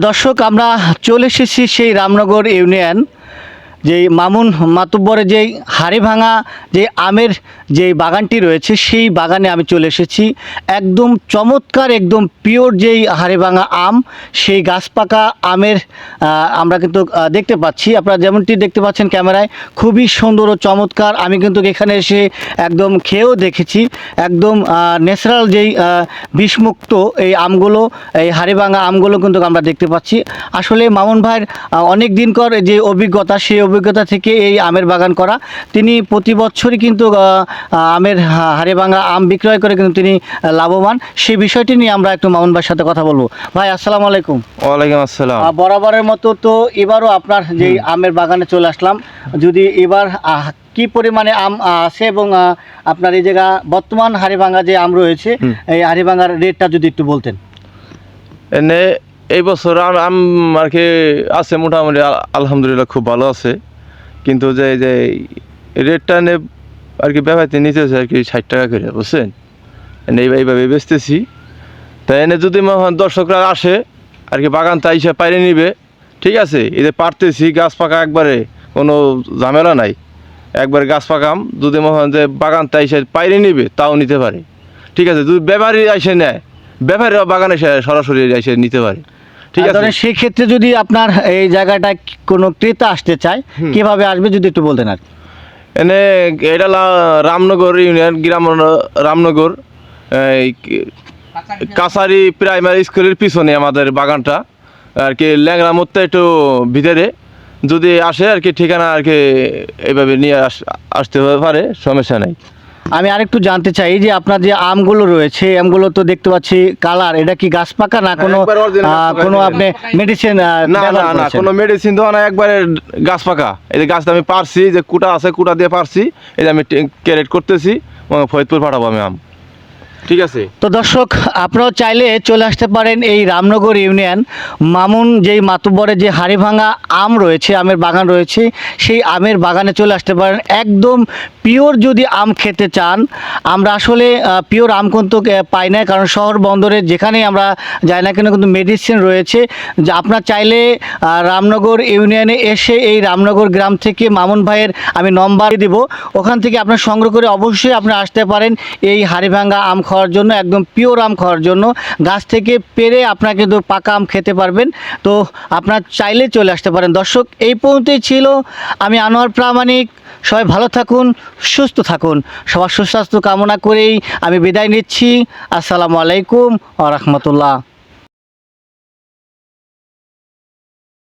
দর্শক, আমরা চলে এসেছি সেই রামনগর ইউনিয়ন, যেই মামুন মাতুব্বরের যেই হাড়িভাঙা যে আমের যেই বাগানটি রয়েছে সেই বাগানে আমি চলে এসেছি। একদম চমৎকার, একদম পিওর যেই হাড়িভাঙা আম, সেই গাছ পাকা আমের আমরা কিন্তু দেখতে পাচ্ছি। আপনারা যেমনটি দেখতে পাচ্ছেন ক্যামেরায়, খুবই সুন্দর ও চমৎকার। আমি কিন্তু এখানে এসে একদম খেয়েও দেখেছি। একদম ন্যাচারাল যেই বিষমুক্ত এই আমগুলো, এই হাড়িভাঙা আমগুলো কিন্তু আমরা দেখতে পাচ্ছি। আসলে মামুন ভাইয়ের অনেক দিনকার যে অভিজ্ঞতা, সেই অভিজ্ঞতা থেকে এই আমের বাগান করা। তিনি প্রতি বছরই কিন্তু আমের হাড়িভাঙা আম বিক্রয় করে কিন্তু তিনি লাভবান। সেই বিষয়টি নিয়ে আমরা একটু মামুন ভাইয়ের সাথে কথা বলবো। ভাই, আসসালামু আলাইকুম। ওয়ালাইকুম আসসালাম। বরাবরের মতো তো এবারও আপনার যেই আমের বাগানে চলে আসলাম। যদি এবার কি পরিমাণে আম আছে এবং আপনার এই জায়গা বর্তমান হাড়িভাঙা যে আম রয়েছে, এই হাড়িভাঙার রেটটা যদি একটু বলতেন। এনে এই বছর আম আর কি আছে মোটামুটি, আলহামদুলিল্লাহ খুব ভালো আছে। কিন্তু যে যে রেটটা নে আর কি ব্যাপারতে নিতেছে আর কি 60 টাকা করে, বুঝছেন? এনে এইভাবে বেচতেছি। তাই এনে যদি দর্শকরা আসে আর কি বাগান তাই সে পাইরে নিবে, ঠিক আছে? এদের পারতেছি গাছ পাকা, একবারে কোনো ঝামেলা নাই। একবারে গাছ পাকা আম যদি যে বাগান তাই সে পাইরে নিবে তাও নিতে পারে, ঠিক আছে? যদি ব্যাপারী এসে নেয়, ব্যাপারীরা বাগানে এসে সরাসরি এসে নিতে পারে, ঠিক আছে? সেই ক্ষেত্রে যদি আপনার এই জায়গাটায় কোনো ক্রেতা আসতে চায়, কিভাবে আসবে যদি একটু বলতেন। আর এনে এটা রামনগর ইউনিয়ন, গ্রাম রামনগর, এই কাছারি প্রাইমারি স্কুলের পিছনে আমাদের বাগানটা আর কি, ল্যাংড়া মধ্যে একটু ভিতরে। যদি আসে আর কি ঠিকানা আর কি এইভাবে নিয়ে আসতে পারে, সমস্যা নেই। আমি আরেকটু জানতে চাই যে আপনার যে আমগুলো রয়েছে, আমগুলো তো দেখতে পাচ্ছি কালার, এটা কি গাছ পাকা না কোনো কোনো আপনি মেডিসিন? না না না, কোনো মেডিসিন দেওয়া না, একবারে গাছ পাকা। এই যে গাছটা আমি পারছি, যে কুটা আছে কুটা দিয়ে পারছি, এই যে আমি ক্যারেট করতেছি, ফরিদপুর পাঠাবো আমি আম, ঠিক আছে? তো দর্শক, আপনারাও চাইলে চলে আসতে পারেন এই রামনগর ইউনিয়ন মামুন যেই মাতুব্বরের যে হাড়িভাঙা আম রয়েছে, আমের বাগান রয়েছে, সেই আমের বাগানে চলে আসতে পারেন। একদম পিওর যদি আম খেতে চান, আমরা আসলে পিওর আম কিন্তু পাই না, কারণ শহর বন্দরে যেখানেই আমরা যাই না কেন কিন্তু মেডিসিন রয়েছে। যে আপনার চাইলে রামনগর ইউনিয়নে এসে এই রামনগর গ্রাম থেকে মামুন ভাইয়ের আমি নম্বর দিব, ওখান থেকে আপনার সংগ্রহ করে অবশ্যই আপনি আসতে পারেন এই হাড়িভাঙা আম খাওয়ার জন্য, একদম পিওর আম খাওয়ার জন্য। গাছ থেকে পেরে আপনার কিন্তু পাকা আম খেতে পারবেন। তো আপনার চাইলে চলে আসতে পারেন। দর্শক, এই পর্যন্তই ছিল। আমি আনোয়ার প্রামাণিক। সবাই ভালো থাকুন, সুস্থ থাকুন। সবার সুস্বাস্থ্য কামনা করেই আমি বিদায় নিচ্ছি। আসসালামু আলাইকুম ওয়া রাহমাতুল্লাহ।